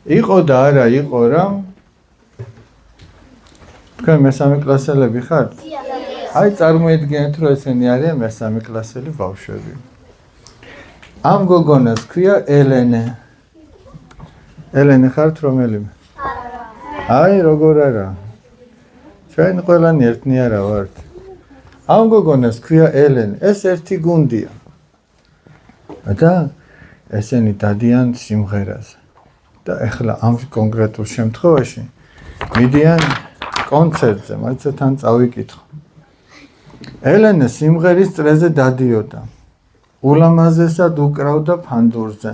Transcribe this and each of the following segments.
იყო და არა იყო რა. თქვენ მესამე კლასელები ხართ? აი წარმოიდგინეთ რომ ესენი არიან მესამე კლასელი ბავშვები. ამ გოგონას ქვია ელენე. ელენე ხართ რომელიმე? აი როგორ არა. ჩვენ ყველანი ერთნი არა ვართ. ამ გოგონას ქვია ელენე. ეს ერთი გუნდია. და ესენი დადიან სიმღერაზე. და ეხლა ამ კონკრეტულ შემთხვევაში მიდიან კონცერტზე, მაინც თან წავიკითხო. ელენე სიმღერის წრეზე დადიოდა. ულამაზესად უკრავდა ფანდურზე.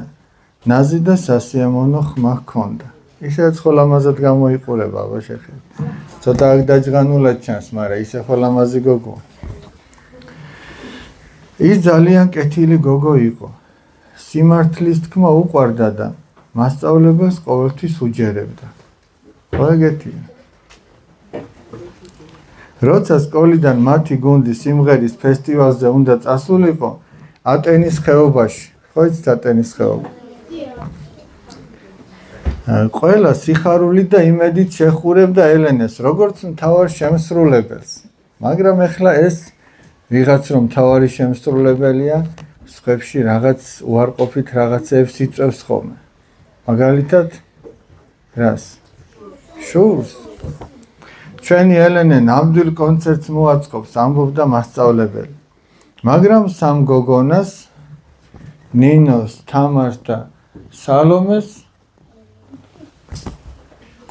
ნაზი და სასიამოვნო ხმა ჰქონდა. ისედაც ხოლამაზად გამოიყურება, აბა შეხედე. ცოტა დაჯღანულად ჩანს, მაგრამ ისე ხოლამაზი გოგო. ის ძალიან კეთილი გოგო იყო. სიმართლის თქმა უყვარდა და მასწავლებლებს ყოველთვის უჯერებდა. ეგეთია. როცა სკოლიდან მათი გუნდი სიმღერის ფესტივალზე უნდა წასულიყო, ატენის ხეობაში. ხო იცით ატენის ხეობა? ყველა სიხარული და იმედით შეხურებდა ელენეს, როგორც მთავარ შემსრულებელს. მაგრამ ეხლა ეს ვიღაც რომ მთავარი შემსრულებელია, სხვებში რაღაც უარყოფით რაღაცეებს იწევს ხოლმე. მაგალითად რას? შურს. ჩვენი ელენე ნამდვილ კონცერტს მოაწყობს, ამბობდა მასწავლებელი. მაგრამ სამ გოგონას, ნინოს, თამარს და სალომეს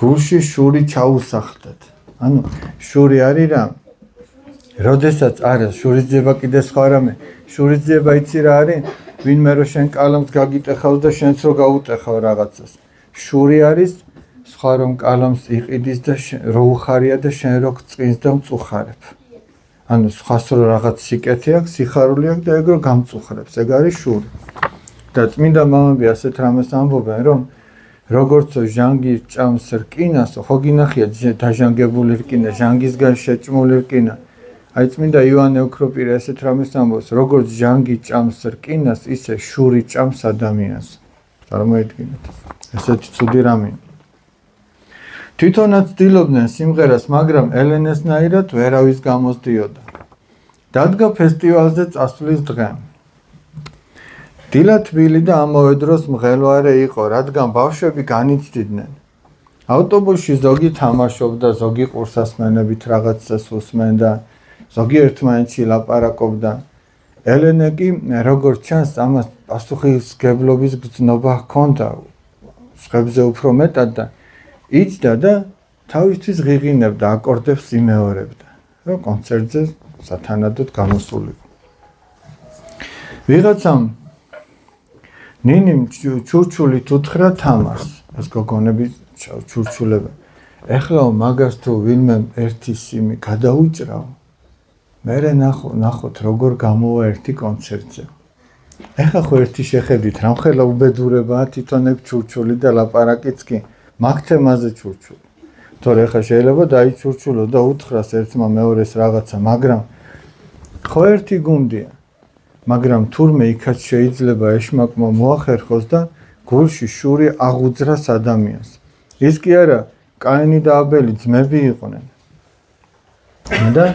გულში შური ჩაუსახლდათ. ანუ შური არის რა? როდესაც არა, შურისძიება კიდე სხვა რამე. შურისძიება იცი რა არის? ვინმე რო შენ კალამს გაგიტეხავს და შენც რო გაუტეხავ რაღაცას. შური არის სხვა რომ კალამს იყიდის და რო უხარია და შენ რო წინს და მწუხარებ. ანუ სხვას რო რაღაც სიკეთე აქვს, სიხარული აქვს და ეგ რო გამწუხრებს. ეგ არის შური. და წმინდა მამები ასეთ რამეს ამბობენ, რომ როგორც ჟანგი ჭამს რკინას, ხო გინახია დაჟანგებული რკინა, ჟანგისგან შეჭმული რკინა. აი წმინდა იოანე ოქროპირე ასეთ რამეს ამბობს, როგორც ჟანგი ჭამს რკინას, ისე შური ჭამს ადამიანს. წარმოიდგინეთ. ესეთი ცუდი რამე. თვითონაც ცდილობდნენ სიმღერას, მაგრამ ელენესნაირად ვერავის გამოსდიოდა. დადგა ფესტივალზე წასვლის დღე. დილა თბილი და ამავე დროს მღელვარე იყო, რადგან ბავშვები განიცდიდნენ. ავტობუსში ზოგი თამაშობდა, ზოგი ყურსასმენებით რაღაცას უსმენდა, ზოგი ერთმანეთში ლაპარაკობდა. ელენე კი, როგორც ჩანს, ამას პასუხისმგებლობის გრძნობა ჰქონდა, სხვებზე უფრო მეტად და იჯდა და თავისთვის ღიღინებდა, აკორდებს იმეორებდა, რომ კონცერტზე სათანადოდ გამოსულიყო. ვიღაცამ ნინიმ ჩურჩულით უთხრა თამარს, ეს გოგონები ჩურჩულებენ. ეხლა მაგას თუ ვინმე ერთი სიმი გადაუჭრავ, მერე ნახოთ როგორ გამოვა ერთი კონცერტზე. ეხლა ხო ერთი შეხედვით, რამხელა უბედურებაა თვითონ ეგ ჩურჩული და ლაპარაკიც კი მაგ თემაზე ჩურჩული. თორე ეხლა შეიძლება დაიჩურჩულო და უთხრას ერთმა მეორეს რაღაცა, მაგრამ ხო ერთი გუნდია. მაგრამ თურმე იქაც შეიძლება ეშმაკმა მოახერხოს და გულში შური აღუძრას ადამიანს. ის კი არა, კაინი და აბელი ძმები იყვნენ. და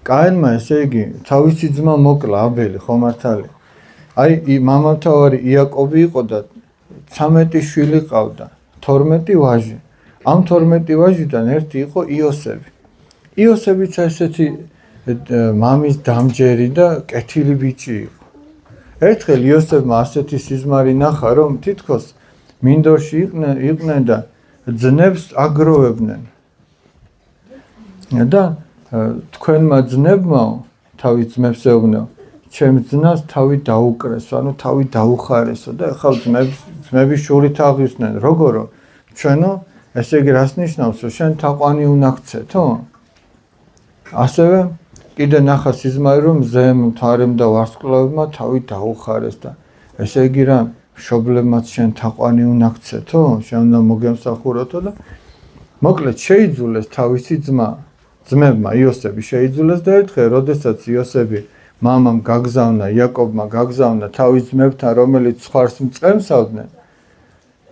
კაინმა ესე იგი თავისი ძმა მოკლა აბელი, ხო მართალია. აი მამამთავარი იაკობი იყო და 13 შვილი ყავდა, 12 ვაჟი. ამ 12 ვაჟიდან ერთი იყო იოსები. იოსებიც ესეთი მამის დამჯერი და კეთილი ბიჭი იყო. ერთხელ იოსებმა ასეთი სიზმარი ნახა, რომ თითქოს მინდორში იყვნენ და ძნებს აგროვებდნენ. და თქვენმა ძნებმა თავის ძმებს ეუბნო, ჩემ ძნას თავი დაუკრესო, ანუ თავი დაუხარესო და ახლა ძმები შურით აღვისდნენ. როგორო? ჩვენო, ესე იგი რას ნიშნავს, რომ შენ თაყვანი უნდა გცეთო? ასევე კიდე ნახა სიზმარი, რომ მზემ, მთარემ და ვარსკვლავებმა თავი დაუხარეს და ესე იგი რა მშობლებმაც შენ თაყვანი უნდა გცეთო? შენ უნდა მოგემსახუროთო და მოკლედ შეიძულეს თავისი ძმებმა იოსები შეიძულეს და ერთხელ, როდესაც იოსები მამამ გაგზავნა, იაკობმა გაგზავნა თავის ძმებთან, რომელიც სხვას მწყემსავდნენ,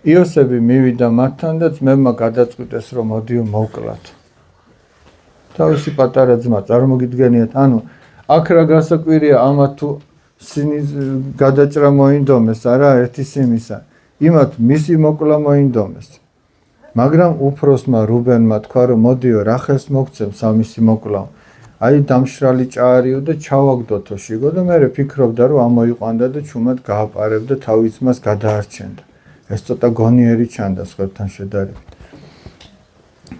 იოსები მივიდა მათთან და ძმებმა გადაწყვიტეს რომ მოდიო მოვკლათ. თავისი პატარა ძმა წარმოგიდგენიათ, ანუ აქ რა გასაკვირია ამათ თუ სინის გადაჭრა მოინდომეს, არა ერთი სიმისა, იმათ მისი მოკლა მოინდომეს. მაგრამ უფროსმა რუბენმა თქვა რომ მოდიო რა ხელს მოგცემ სამისი მოკლავ. აი დამშრალი ჭარიო და ჩავაგდოთო შიგო და მე ფიქრობდა რომ ამოიყვანდა და ჩუმად გააპარებდა თავის ძმას გადაარჩენდა. ეს ცოტა გონიერი ჩანდა სხვებთან შედარებით.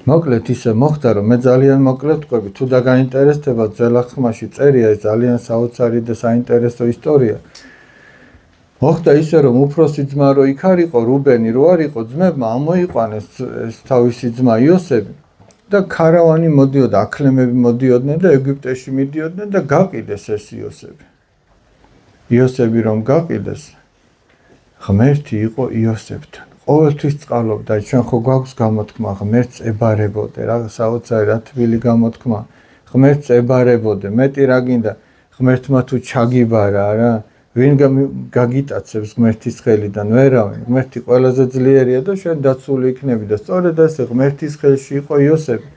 მოკლედ ისე მოხდა რომ მე ძალიან მოკლედ ვყვები, თუ დაგაინტერესდებათ ძველახმაში წერია ეს ძალიან საოცარი და საინტერესო ისტორია. მოხდა ისე რომ უფროსი ძმა რო იქ არ იყო რუბენი რო არ იყო ძმებმა ამოიყვანეს ეს თავისი ძმა იოსები და ქარავანი მოდიოდა, აქლემები მოდიოდნენ და ეგვიპტეში მიდიოდნენ და გაყიდეს ეს იოსები. იოსები რომ გაყიდეს, ღმერთი იყო იოსებთან. ყოველთვის წყალობდა, ჩვენ ხო გვაქვს გამოთქმა, ღმერთს ებარებოდე, რა საოცარი რა თბილი გამოთქმა, ღმერთს ებარებოდე, მეტი რა გინდა, ღმერთმა თუ ჩაგიბარა რა, ვინ გაგიტაცებს ღმერთის ხელიდან, ვერავინ, ღმერთი ყველაზე ძლიერია და შენ დაცული იქნები და სწორედ ესე ღმერთის ხელში იყო იოსები.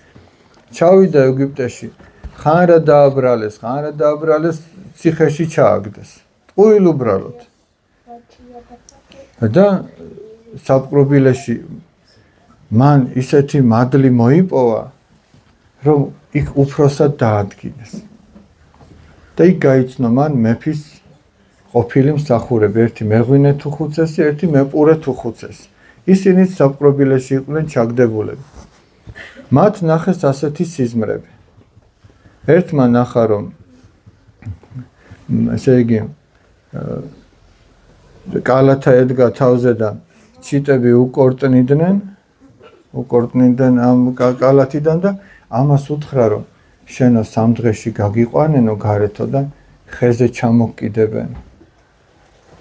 ჩავიდა ეგვიპტეში, ხან რა დააბრალეს, ციხეში ჩააგდეს. ტყუილ უბრალოდ. და საპყრობილეში მან ისეთი მადლი მოიპოვა, რომ იქ უფროსად დაადგინეს. და იქ გაიცნო მან მეფის ყოფილი მსახურები, ერთი მეღვინე თუ ხუცესი, ერთი მეპურე თუ ხუცესი. ისინიც საპყრობილეში იყვნენ ჩაგდებულები. მათ ნახეს ასეთი სიზმრები. ერთმა ნახა რომ ესე იგი კალათა ედგა თავზე და ჩიტები უკორტნიდნენ ამ კალათიდან და ამას უთხრა რომ შენო სამ დღეში გაგიყვანენო გარეთო და ხეზე ჩამოგკიდებენ.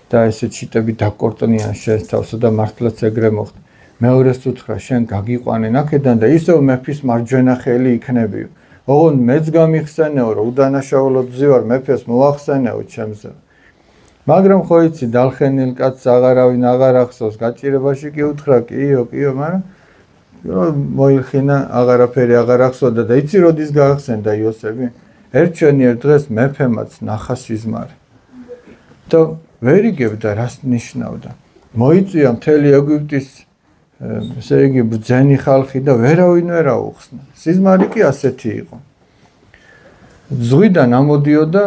და ესე ჩიტები დაკორტნიან შენს თავსა და მართლაც ეგრე მოხდა. მეორეს უთხრა შენ გაგიყვანენ აქედან და ისევ მეფის მარჯვენა ხელი იქნებიო. ოღონდ მეც გამიხსენეო რომ უდანაშაულოდ ვზივარ მეფეს მოახსენეო ჩემზე. მაგრამ ხო იცი დალხენილ კაცს აღარავინ აღარ ახსოვს, გაჭირებაში კი უთხრა კიო, მაგრამ მოილხინა აღარაფერი აღარ ახსოვდა და იცი როდის გაახსენდა იოსები? ერთჩვენიერ დღეს მეფემაც ნახა სიზმარი. და ვერ იგებდა რას ნიშნავდა. მოიწვია მთელი ეგვიპტის ესე იგი ბრძენი ხალხი და ვერავინ ვერ აუხსნა. სიზმარი კი ასეთი იყო. ზღვიდან ამოდიოდა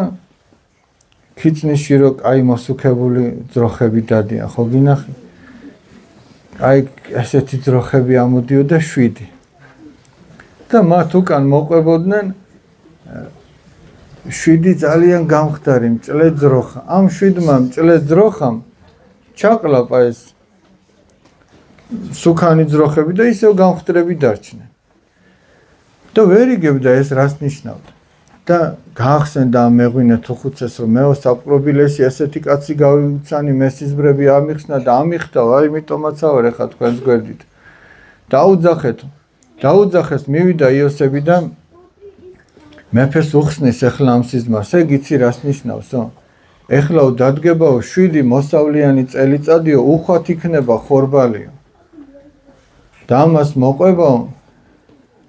ქიცნიში რო კაი მოსუქებული ძროხები დადიან, ხო გინახი? აი ასეთი ძროხები ამოდიოდა 7. და მათ უკან მოყვებოდნენ 7 ძალიან გამხდარი მჭლე ძროხა. ამ 7-მა მჭლე ძროხამ ჩაყლაპა ეს სუქანი ძროხები და ისევ გამხდრები დარჩნენ. და ვერ იგებდა ეს რას ნიშნავდა. და გაახსენდა ამ მეღვინე თუ ხუცეს რომ მეო საპყრობილეში ესეთი კაცი გავიცანი მესიზმრები ამიხსნა და ამიხდა, აი იმიტომაც ავარ ეხა თქვენს გვერდით. დაუძახეს მივიდა იოსები და მეფეს უხსნის ეხლა ამ სიზმარს, ეგ იცი რას ნიშნავსო? ეხლა დადგებაო 7 მოსავლიანი წელიწადიო უხვად იქნება ხორბალიო. და ამას მოყვებაო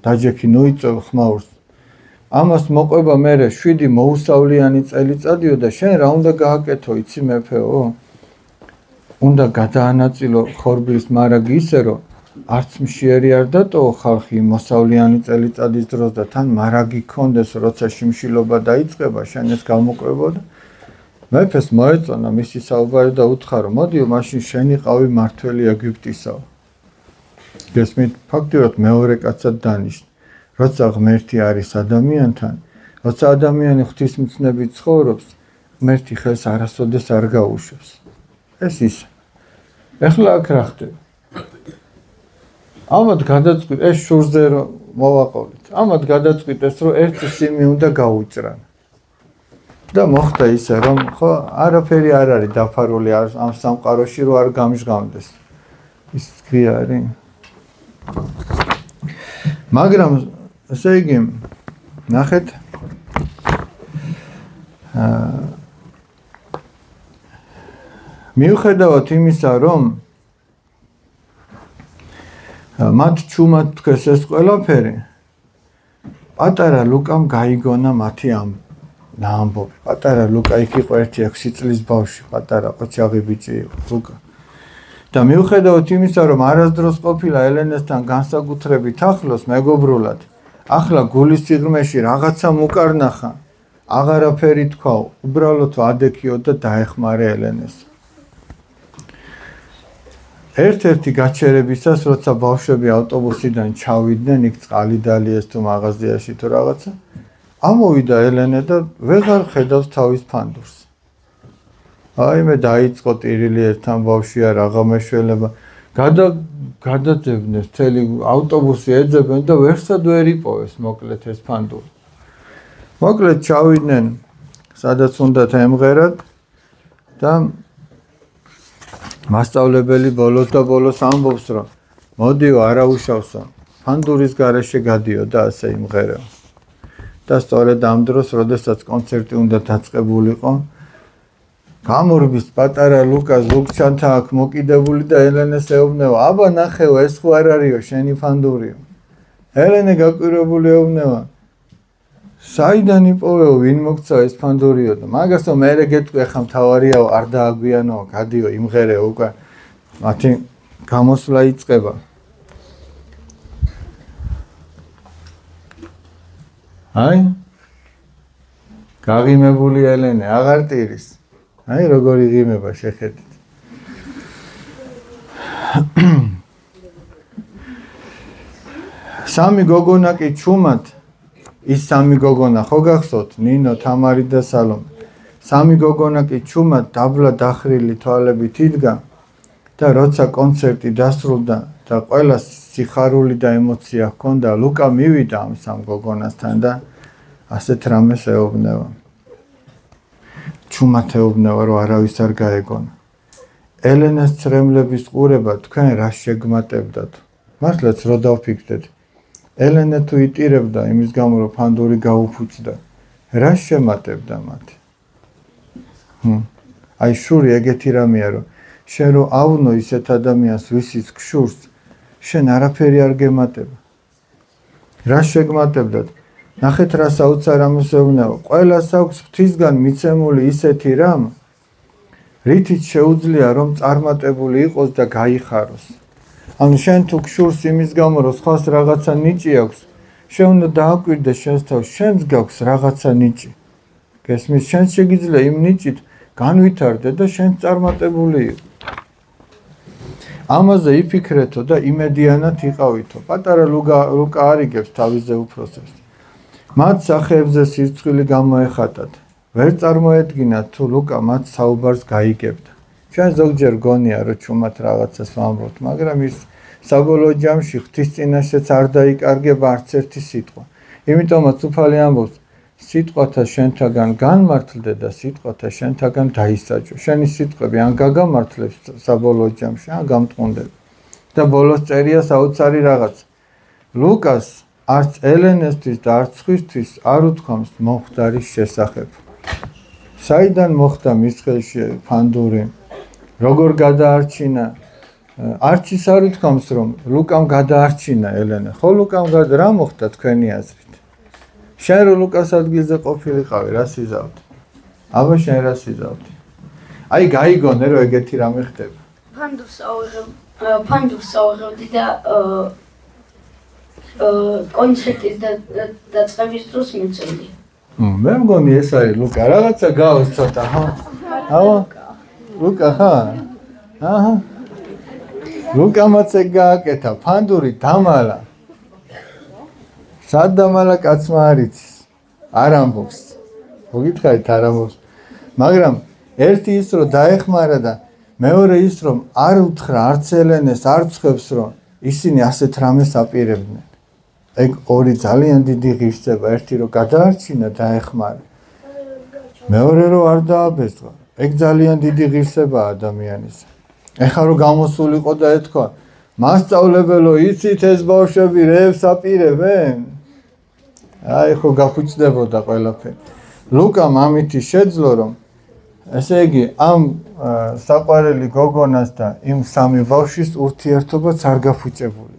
დაჯექი ნუიწევ ხმაურს. ამას მოყვება მერე 7 მოუსავლიანი წელიწადიო და შენ რა უნდა გააკეთო, იცი მეფეო? უნდა გადაანაწილო ხორბლის მარაგი ისე რომ არც მშიერი არ დატოო ხალხი მოსავლიანი წელიწადის დროს და თან მარაგი ქონდეს, როცა შიმშილობა დაიწყება, შენ ეს გამოყვებოდა. მეფეს მოეწონა მისი საუბარი და უთხრა რომ მოდიო მაშინ შენი ყავი მართველი ეგვიპტისაო. გესმით, ფაქტიურად მეორე კაცად დანიშნა. როცა ღმერთი არის ადამიანთან, როცა ადამიანი ღვთისმცნობით ცხოვრობს, ღმერთი ხელს არასოდეს არ გაუშვებს. ეს ის. ეხლა აქ რა ხდება? ამათ გადაწყვიტეს ეს შურზე რომ მოვაყოლეთ. ამათ გადაწყვიტეს რომ ერთი სიმი უნდა გაუჭრან. და მოხდა ისე რომ ხო არაფერი არ არის დაფარული ამ სამყაროში რომ არ გამჟღავნდეს. ის კი არის. მაგრამ ესე იგი ნახეთ მიუხედავად იმისა რომ მათ ჩუმად თქვეს ეს ყველაფერი. პატარა ლუკამ გაიგონა მათი ამბობი. პატარა ლუკა იქ იყო 1-6 წლის ბავშვი, პატარა ყოჩაღი ბიჭი იყო ლუკა. და მიუხედავად იმისა, რომ არასდროს ყოფილა ელენესთან განსაკუთრებით ახლოს მეგობრულად, ახლა გულის სიღრმეში რაღაცა მოკარნახა, აღარაფერი თქვა, უბრალოდ ადექიო და დაეხმარა ელენეს. ერთ-ერთი გაჩერებისას, როცა ბავშვები ავტობუსიდან ჩავიდნენ, იქ წყალი დალიეს თუ მაღაზიაში თუ რაღაცა, ამოვიდა ელენე და ვეღარ ხედავს თავის ფანდურს. აი მე დაიწყო ტირილი ერთთან ბავშვია რაღა მეშველება. გადაძებნეს მთელი ავტობუსი ეძებენ და ვერსად ვერ იპოვეს მოკლედ ეს ფანდური. მოკლედ ჩავიდნენ სადაც უნდათ ემღერად და მასწავლებელი ბოლოს და ბოლოს ამბობს რომ მოდიო არა უშავსო ფანდურის გარეშე გადიო და ასე იმღერეო. და სწორედ ამ დროს, როდესაც კონცერტი უნდა დაწყებულიყო, გამორბის პატარა ლუკას ლუკჩანთა აქ მოკიდებული და ელენეს ეუბნება, აბა ნახეო, ეს ხო არ არისო, შენი ფანდურიო. ელენე გაკვირვებული ეუბნება, საიდან იპოვეო, ვინ მოგცა ეს ფანდურიო და მაგასო მერე გეტყვი, ხა მთავარიაო, არ დააგვიანო, გადიო, იმღერეო უკვე. მათი გამოსვლა იწყება. აი გაღიმებული ელენე აღარ ტირის. აი როგორ იღიმება შეხედეთ. სამი გოგონა კი ჩუმად ის სამი გოგონა ხო გახსოვთ ნინო, თამარი და სალომე. სამი გოგონა კი ჩუმად დაბლა დახრილი თვალებით იდგა და როცა კონცერტი დასრულდა და ყველა სიხარული და ემოცია ჰქონდა, ლუკა მივიდა ამ სამ გოგონასთან და ასეთ რამეს ეუბნება. ჩუმად ეუბნება, რომ არავის არ გაეგონა. ელენეს ცრემლების ყურება თქვენ რა შეგმატებდათ? მართლაც რო დავფიქრდეთ. ელენე თუ იტირებდა იმის გამო, რომ ფანდური გაუფუჭდა, რა შემატებდა მათი? აი შური ეგეთი რამეა, რომ შენ რო ავნო ისეთ ადამიანს, ვისიც გშურს, შენ არაფერი არ გემატება. რა შეგმატებდათ? ნახეთ რა საოცარ ამას ეუბნება. ყველას აქვს ღვთისგან მიცემული ისეთი რამ, რითიც შეუძლია რომ წარმატებული იყოს და გაიხაროს. ანუ შენ თუ გშურს იმის გამო, რომ სხვას რაღაცა ნიჭი აქვს, შენ უნდა დააკვირდეს შენს თავს, შენც გაქვს რაღაცა ნიჭი. გესმის, შენ შეგიძლია იმ ნიჭით განვითარდე და შენ წარმატებული იყო. ამაზე იფიქრეთო და იმედიანად იყავითო. პატარა ლუკა არიგებს თავისზე უფროსებს. მათ სახეებზე სირცხვილი გამოეხატათ. ვერ წარმოედგინათ თუ ლუკა მათ საუბარს გაიგებდა. ჩვენ ზოგჯერ გონია რომ ჩუმად რაღაცას ვამბობთ, მაგრამ ის საბოლოო ჯამში ღვთის წინაშეც არ დაიკარგება არც ერთი სიტყვა. იმიტომაც უფალი ამბობს, სიტყვათა შენთაგან განმართლდე და სიტყვათა შენთაგან დაისაჯო. შენი სიტყვები ან გაგამართლებს საბოლოო ჯამში, ან გამტყუნდება. და ბოლოს წერია საოცარი რაღაც. ლუკას არც ელენესთვის და არც სხვისთვის არ უთქვამს მომხდარის შესახებ. საიდან მოხდა მის ხელში ფანდური? როგორ გადაარჩინა? არც ის არ უთქვამს რომ ლუკამ გადაარჩინა ელენე. ხო ლუკამ რა მოხდა თქვენი აზრით? შენ რო ლუკას ადგილზე ყოფილიყავი, რა სიზავდი? აბა შენ რა სიზავდი? აი გაიგონე რომ ეგეთი რამე ხდება. ფანდურს ავიღებდი და კონცერტის დაწყების დროს მიწევდი. მე მგონი ეს არის ლუკა, რაღაცა გავს ცოტა, ხო? აბა ლუკა ხა? აჰა. ლუკამაც ეგ გააკეთა, ფანდური დამალა. სად დამალა კაცმა არ იცის. არ ამბობს. მოგითხარით არ ამბობს. მაგრამ ერთი ის რომ დაეხმარა და მეორე ის რომ არ უთხრა არც ელენეს, არც ხვებს რომ ისინი ასეთ რამეს აპირებდნენ. ეგ ორი ძალიან დიდი ღირსება, ერთი რომ გადაარჩინა დაეხმარა. მეორე რომ არ დააბეზღა. ეგ ძალიან დიდი ღირსებაა ადამიანის. ეხლა რომ გამოსულიყო და ეთქვა, მასწავლებელო, იცით ეს ბავშვები რევს აპირებენ? აი ხო გაფუჭდებოდა ყველაფერი. ლუკამ ამითი შეძლო რომ ესე იგი ამ საყვარელი გოგონას და იმ სამი ბავშვის ურთიერთობაც არ გაფუჭებული.